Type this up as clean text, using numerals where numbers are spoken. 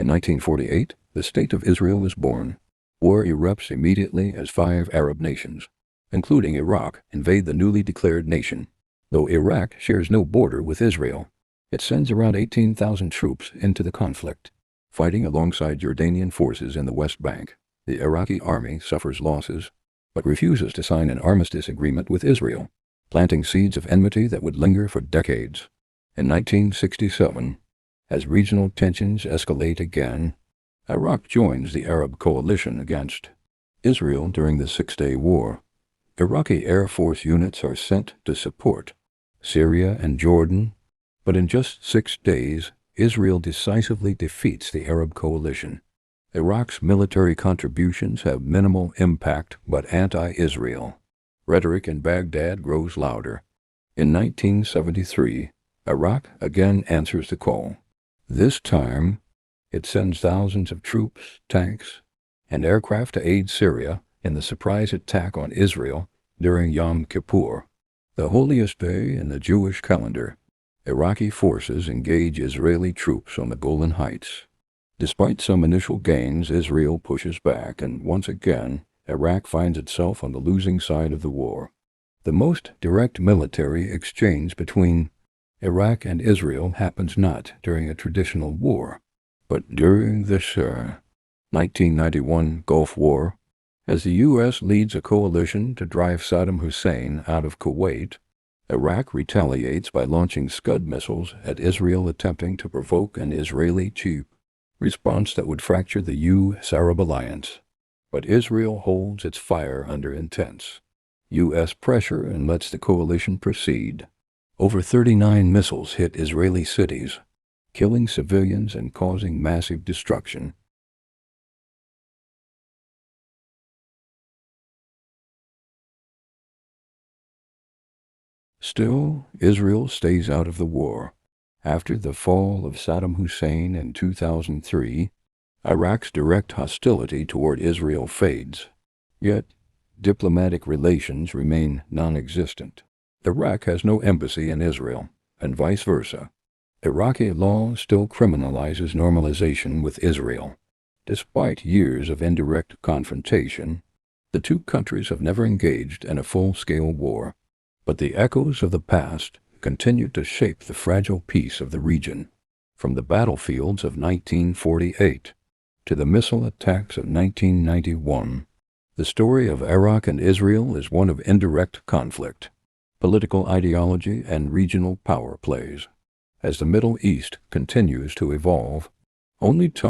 In 1948, the State of Israel was born. War erupts immediately as 5 Arab nations, including Iraq, invade the newly declared nation. Though Iraq shares no border with Israel, it sends around 18,000 troops into the conflict, fighting alongside Jordanian forces in the West Bank. The Iraqi army suffers losses, but refuses to sign an armistice agreement with Israel, planting seeds of enmity that would linger for decades. In 1967, as regional tensions escalate again, Iraq joins the Arab coalition against Israel during the Six-Day War. Iraqi Air Force units are sent to support Syria and Jordan, but in just 6 days, Israel decisively defeats the Arab coalition. Iraq's military contributions have minimal impact but anti-Israel rhetoric in Baghdad grows louder. In 1973, Iraq again answers the call. This time, it sends thousands of troops, tanks, and aircraft to aid Syria in the surprise attack on Israel during Yom Kippur, the holiest day in the Jewish calendar. Iraqi forces engage Israeli troops on the Golan Heights. Despite some initial gains, Israel pushes back, and once again, Iraq finds itself on the losing side of the war. The most direct military exchange between Iraq and Israel happens not during a traditional war, but during the 1991 Gulf War, as the U.S. leads a coalition to drive Saddam Hussein out of Kuwait. Iraq retaliates by launching Scud missiles at Israel, attempting to provoke an Israeli cheap response that would fracture the U.S.-Arab alliance. But Israel holds its fire under intense U.S. pressure and lets the coalition proceed. Over 39 missiles hit Israeli cities, killing civilians and causing massive destruction. Still, Israel stays out of the war. After the fall of Saddam Hussein in 2003, Iraq's direct hostility toward Israel fades. Yet, diplomatic relations remain non-existent. Iraq has no embassy in Israel, and vice versa. Iraqi law still criminalizes normalization with Israel. Despite years of indirect confrontation, the two countries have never engaged in a full-scale war. But the echoes of the past continue to shape the fragile peace of the region. From the battlefields of 1948 to the missile attacks of 1991, the story of Iraq and Israel is one of indirect conflict, political ideology, and regional power plays. As the Middle East continues to evolve, only time